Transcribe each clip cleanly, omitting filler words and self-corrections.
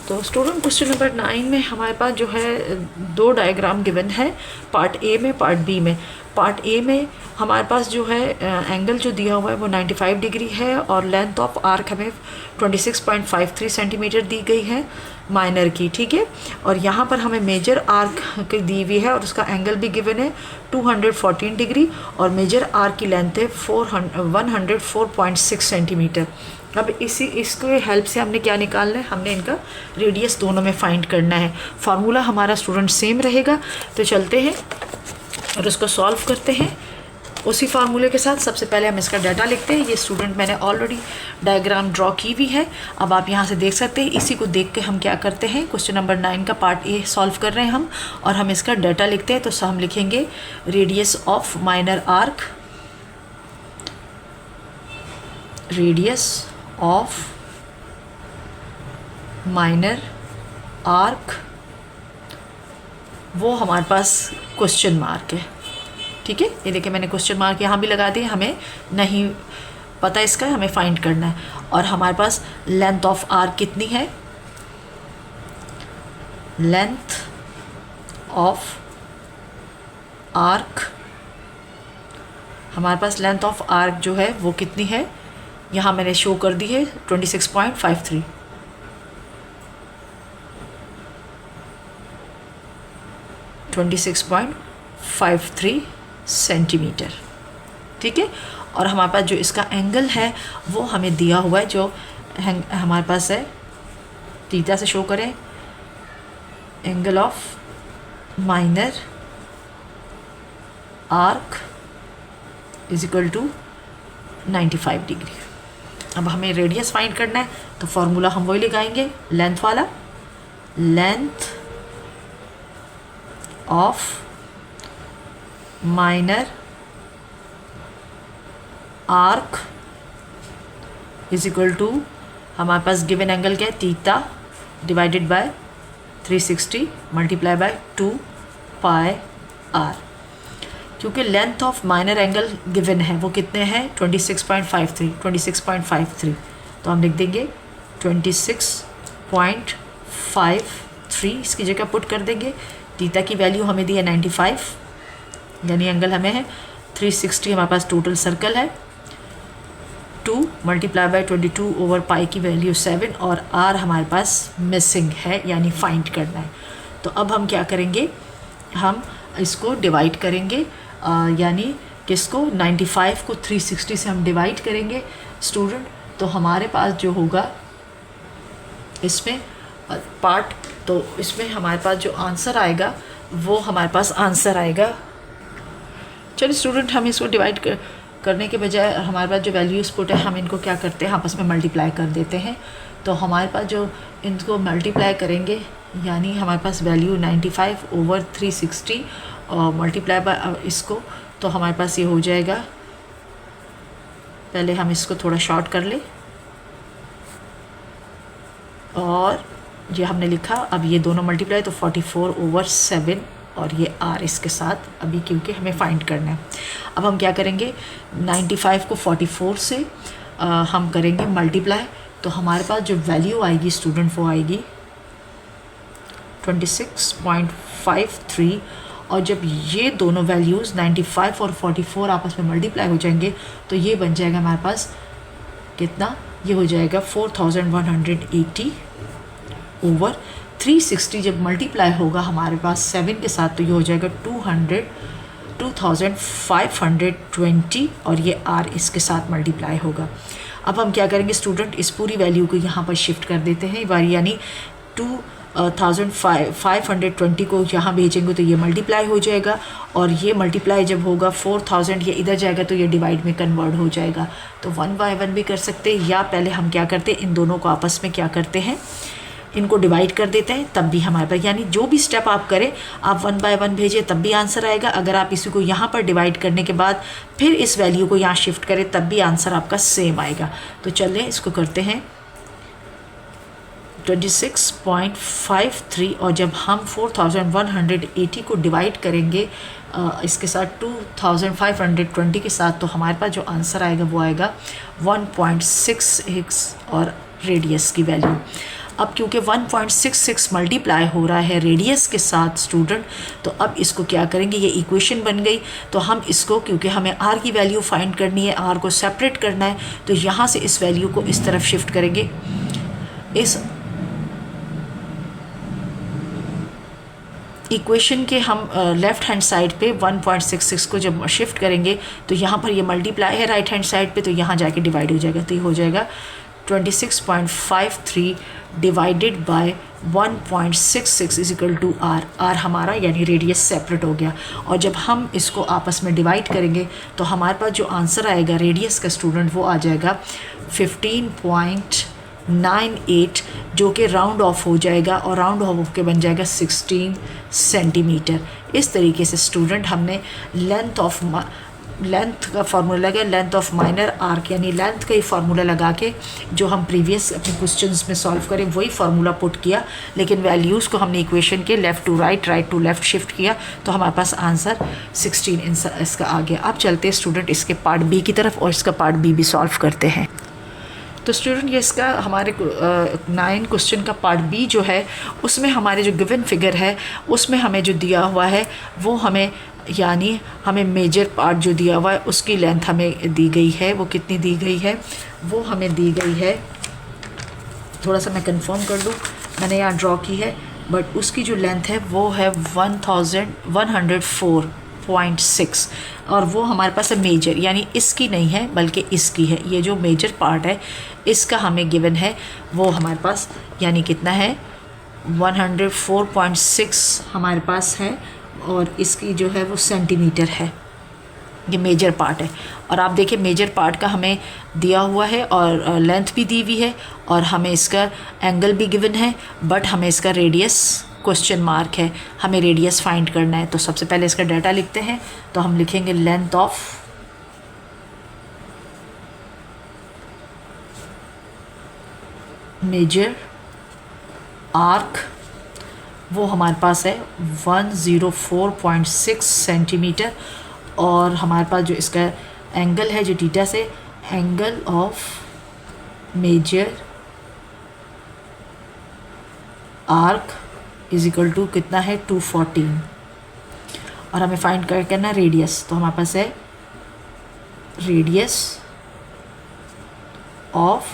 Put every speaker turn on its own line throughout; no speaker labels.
तो student question number 9 में हमारे पास जो है दो डायग्राम गिवन है, पार्ट ए में, पार्ट बी में। पार्ट ए में हमारे पास जो है एंगल जो दिया हुआ है वो 95 डिग्री है और लेंथ ऑफ आर्क हमें 26.53 सेंटीमीटर दी गई है माइनर की, ठीक है। और यहाँ पर हमें मेजर आर्क की दी हुई है और उसका एंगल भी गिवन है 214 डिग्री और मेजर आर्क की लेंथ है 104.6 सेंटीमीटर। अब इसके हेल्प से हमने क्या निकालना है, हमने इनका रेडियस दोनों में फाइंड करना है। फार्मूला हमारा स्टूडेंट सेम रहेगा, तो चलते हैं और उसको सॉल्व करते हैं उसी फार्मूले के साथ। सबसे पहले हम इसका डाटा लिखते हैं। ये स्टूडेंट मैंने ऑलरेडी डायग्राम ड्रॉ की हुई है, अब आप यहाँ से देख सकते हैं। इसी को देख के हम क्या करते हैं, क्वेश्चन नंबर 9 का पार्ट ए सॉल्व कर रहे हैं हम, और हम इसका डाटा लिखते हैं। तो हम लिखेंगे radius of minor arc, radius of minor arc, वो हमारे पास क्वेश्चन मार्क है, ठीक है। ये देखिए मैंने क्वेश्चन मार्क यहाँ भी लगा दिए, हमें नहीं पता इसका, हमें फाइंड करना है। और हमारे पास लेंथ ऑफ आर्क कितनी है, लेंथ ऑफ आर्क, हमारे पास लेंथ ऑफ आर्क जो है वो कितनी है, यहाँ मैंने शो कर दी है 26.53। सेंटीमीटर, ठीक है। और हमारे पास जो इसका एंगल है वो हमें दिया हुआ है, जो हमारे पास है, थीटा से शो करें, angle of minor arc is equal to 95 degree. अब हमें रेडियस फाइंड करना है, तो फॉर्मूला हम वही लगाएंगे, लेंथ वाला, length of minor arc is equal to, हमारे पास गिवन एंगल क्या है, theta divided by 360 multiply by 2 pi R. क्योंकि length of minor angle given है वो कितने हैं, 26.53, तो हम लिख देंगे 26.53, इसकी जगह पुट कर देंगे। थीटा की वैल्यू हमें दी है 95, यानी एंगल हमें है 360, हमारे पास टोटल सर्कल है 2 मल्टीप्लाई बाय 22 ओवर पाई की वैल्यू 7, और आर हमारे पास मिसिंग है, यानी फाइंड करना है। तो अब हम क्या करेंगे, हम इसको डिवाइड करेंगे, यानी किसको, 95 को 360 से हम डिवाइड करेंगे स्टूडेंट। तो हमारे पास जो होगा इसमें पार्ट, तो इसमें हमारे पास जो आंसर आएगा वो हमारे पास आंसर आएगा, चलिए स्टूडेंट हम इसको डिवाइड करने के बजाय हमारे पास जो वैल्यूज़ पुट है हम इनको क्या करते हैं, आपस में मल्टीप्लाई कर देते हैं। तो हमारे पास जो इनको मल्टीप्लाई करेंगे, यानी हमारे पास वैल्यू 95 ओवर 360 और मल्टीप्लाई बाय इसको, तो हमारे पास ये हो जाएगा, पहले हम इसको थोड़ा शॉर्ट कर ले, और ये हमने लिखा, अब ये दोनों मल्टीप्लाई तो 44 ओवर 7 और ये आर इसके साथ, अभी क्योंकि हमें फाइंड करना है। अब हम क्या करेंगे, 95 को 44 से हम करेंगे मल्टीप्लाई, तो हमारे पास जो वैल्यू आएगी स्टूडेंट वो आएगी 26.53, और जब ये दोनों वैल्यूज़ 95 और 44 आपस में मल्टीप्लाई हो जाएंगे तो ये बन जाएगा हमारे पास कितना, ये हो जाएगा 4180 ओवर 360। जब मल्टीप्लाई होगा हमारे पास 7 के साथ तो ये हो जाएगा 2520, और ये आर इसके साथ मल्टीप्लाई होगा। अब हम क्या करेंगे स्टूडेंट, इस पूरी वैल्यू को यहाँ पर शिफ्ट कर देते हैं बारी, यानी 2520 को यहाँ भेजेंगे तो ये मल्टीप्लाई हो जाएगा, और ये मल्टीप्लाई जब होगा 4000 ये इधर जाएगा तो ये डिवाइड में कन्वर्ट हो जाएगा। तो 1 बाय 1 भी कर सकते हैं, या पहले हम क्या करते हैं, इन दोनों को आपस में क्या करते हैं, इनको डिवाइड कर देते हैं, तब भी हमारे पास, यानी जो भी स्टेप आप करें, आप 1 बाय 1 भेजिए तब भी आंसर आएगा। अगर आप इसी को यहाँ पर डिवाइड करने के बाद फिर इस वैल्यू को यहाँ शिफ्ट करें तब भी आंसर आपका सेम आएगा। तो चलिए इसको करते हैं 26.53, और जब हम 4180 को डिवाइड करेंगे इसके साथ 2520 के साथ, तो हमारे पास जो आंसर आएगा वो आएगा 1.66 और रेडियस की वैल्यू। अब क्योंकि 1.66 मल्टीप्लाई हो रहा है रेडियस के साथ स्टूडेंट, तो अब इसको क्या करेंगे, ये इक्वेशन बन गई। तो हम इसको, क्योंकि हमें r की वैल्यू फाइंड करनी है, r को सेपरेट करना है, तो यहाँ से इस वैल्यू को इस तरफ शिफ्ट करेंगे। इस इक्वेशन के हम लेफ़्ट हैंड साइड पे 1.66 को जब शिफ्ट करेंगे तो यहाँ पर ये मल्टीप्लाई है राइट हैंड साइड पे, तो यहाँ जाके डिवाइड हो जाएगा। तो ये हो जाएगा 26.53 divided by 1.66 is equal to R. R हमारा यानी रेडियस सेपरेट हो गया। और जब हम इसको आपस में डिवाइड करेंगे तो हमारे पास जो आंसर आएगा रेडियस का स्टूडेंट, वो आ जाएगा 15.98, जो कि राउंड ऑफ हो जाएगा और राउंड ऑफ के बन जाएगा 16 सेंटीमीटर। इस तरीके से स्टूडेंट हमने लेंथ का फार्मूला लगा, लेंथ ऑफ माइनर आर्क यानी लेंथ का ही फार्मूला लगा के जो हम प्रीवियस अपने क्वेश्चंस में सॉल्व करें वही फार्मूला पुट किया, लेकिन वैल्यूज़ को हमने इक्वेशन के left to right, right to left shift किया, तो हमारे पास आंसर 16 इसका आ गया। अब चलते हैं स्टूडेंट इसके पार्ट बी की तरफ और इसका पार्ट बी भी सॉल्व करते हैं। तो स्टूडेंट ये इसका हमारे 9 क्वेश्चन का पार्ट बी जो है उसमें हमारे जो गिवन फिगर है उसमें हमें जो दिया हुआ है वो हमें, यानी हमें मेजर पार्ट जो दिया हुआ है उसकी लेंथ हमें दी गई है। वो कितनी दी गई है, वो हमें दी गई है, थोड़ा सा मैं कंफर्म कर दूँ, मैंने यहाँ ड्रॉ की है, बट उसकी जो लेंथ है वो है 1104.6 और वो हमारे पास है मेजर, यानी इसकी नहीं है बल्कि इसकी है। ये जो मेजर पार्ट है इसका हमें गिवन है वो हमारे पास, यानी कितना है 104.6 हमारे पास है और इसकी जो है वो सेंटीमीटर है। ये मेजर पार्ट है और आप देखिए मेजर पार्ट का हमें दिया हुआ है और लेंथ भी दी हुई है और हमें इसका एंगल भी गिवन है, बट हमें इसका रेडियस क्वेश्चन मार्क है, हमें रेडियस फाइंड करना है। तो सबसे पहले इसका डाटा लिखते हैं। तो हम लिखेंगे लेंथ ऑफ मेजर आर्क, वो हमारे पास है 104.6 सेंटीमीटर और हमारे पास जो इसका एंगल है जो थीटा से, angle of major arc is equal to कितना है 214 और हमें फाइंड करना है रेडियस। तो हमारे पास है radius of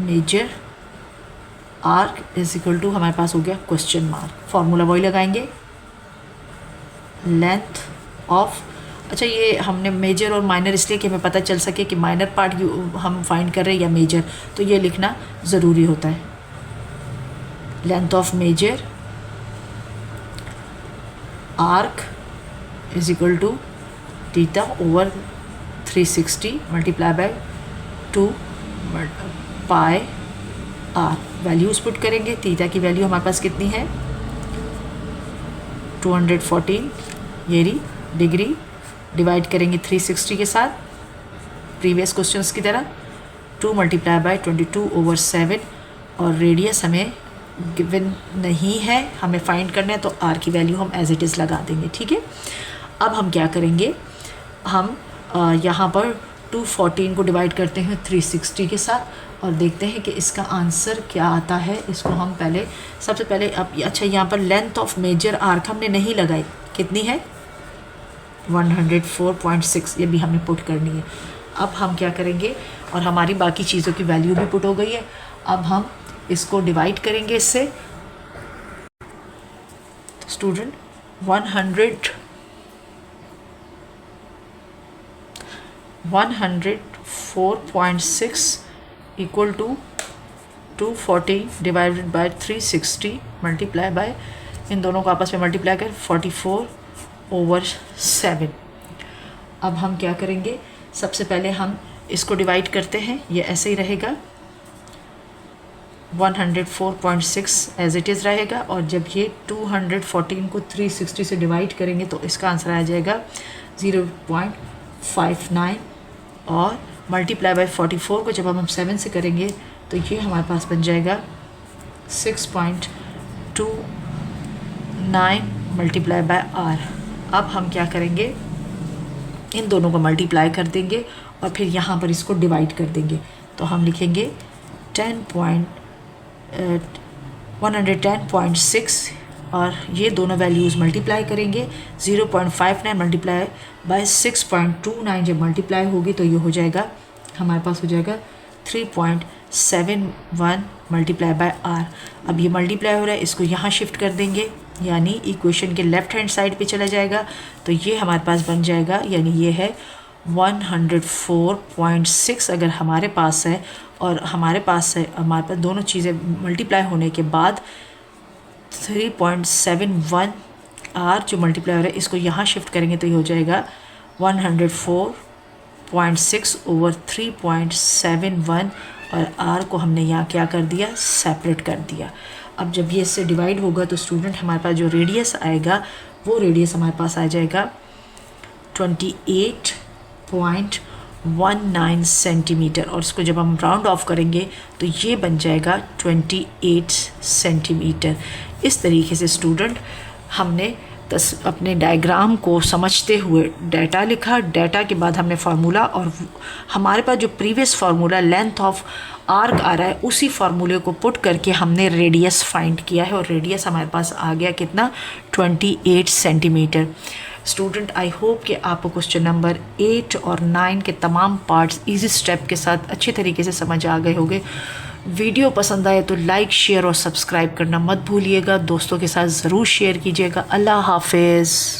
major arc is equal to, हमारे पास हो गया क्वेश्चन मार्क, फार्मूला वही लगाएंगे लेंथ ऑफ। अच्छा, ये हमने मेजर और माइनर इसलिए कि हमें पता चल सके कि माइनर पार्ट हम फाइंड कर रहे हैं या मेजर, तो ये लिखना ज़रूरी होता है। Length of major arc is equal to theta over 360 multiply by 2 pi R. Values put करेंगे। थीटा की वैल्यू हमारे पास कितनी है 214 ये रही डिग्री, डिवाइड करेंगे 360 के साथ प्रीवियस क्वेश्चंस की तरह, 2 मल्टीप्लाई बाय 22/7 और रेडियस हमें गिवन नहीं है, हमें फाइंड करना है, तो आर की वैल्यू हम एज इट इज़ लगा देंगे। ठीक है, अब हम क्या करेंगे, हम यहाँ पर 214 को डिवाइड करते हैं 360 के साथ और देखते हैं कि इसका आंसर क्या आता है। इसको हम पहले सबसे पहले अब अच्छा यहाँ पर लेंथ ऑफ मेजर आर्क हमने नहीं लगाई, कितनी है 104.6, ये भी हमें पुट करनी है। अब हम क्या करेंगे, और हमारी बाकी चीज़ों की वैल्यू भी पुट हो गई है, अब हम इसको डिवाइड करेंगे इससे। Student 104.6 equal to 240 divided by 360 multiply by, इन दोनों को आपस में मल्टीप्लाई कर 44/7। अब हम क्या करेंगे, सबसे पहले हम इसको डिवाइड करते हैं, ये ऐसे ही रहेगा 104.6 एज इट इज़ रहेगा, और जब ये 214 को 360 से डिवाइड करेंगे तो इसका आंसर आ जाएगा 0.59 और मल्टीप्लाई बाय 44 को जब हम 7 से करेंगे तो ये हमारे पास बन जाएगा 6.29 मल्टीप्लाई बाय आर। अब हम क्या करेंगे, इन दोनों को मल्टीप्लाई कर देंगे और फिर यहाँ पर इसको डिवाइड कर देंगे। तो हम लिखेंगे 110.6 और ये दोनों वैल्यूज़ मल्टीप्लाई करेंगे। 0.59 मल्टीप्लाई बाय 6.29 जब मल्टीप्लाई होगी तो ये हो जाएगा, हमारे पास हो जाएगा 3.71 मल्टीप्लाई बाय आर। अब ये मल्टीप्लाई हो रहा है, इसको यहाँ शिफ्ट कर देंगे, यानी इक्वेशन के लेफ़्ट हैंड साइड पे चला जाएगा, तो ये हमारे पास बन जाएगा, यानी ये है 104.6 अगर हमारे पास है, और हमारे पास दोनों चीज़ें मल्टीप्लाई होने के बाद 3.71 आर जो मल्टीप्लाई हो रहा है, इसको यहाँ शिफ्ट करेंगे तो ये हो जाएगा 104.6 ओवर 3.71, और आर को हमने यहाँ क्या कर दिया, सेपरेट कर दिया। अब जब ये इससे डिवाइड होगा तो स्टूडेंट हमारे पास जो रेडियस आएगा वो रेडियस हमारे पास आ जाएगा 28.19 सेंटीमीटर, और उसको जब हम राउंड ऑफ करेंगे तो ये बन जाएगा 28 सेंटीमीटर। इस तरीके से स्टूडेंट हमने अपने डायग्राम को समझते हुए डाटा लिखा, डाटा के बाद हमने फार्मूला, और हमारे पास जो previous formula length of arc आ रहा है उसी फार्मूले को पुट करके हमने रेडियस फाइंड किया है, और रेडियस हमारे पास आ गया कितना, 28 सेंटीमीटर। स्टूडेंट आई होप कि आपको क्वेश्चन नंबर 8 और 9 के तमाम पार्ट्स इजी स्टेप के साथ अच्छी तरीके से समझ आ गए होंगे। वीडियो पसंद आए तो लाइक, शेयर और सब्सक्राइब करना मत भूलिएगा, दोस्तों के साथ ज़रूर शेयर कीजिएगा। अल्लाह हाफिज़।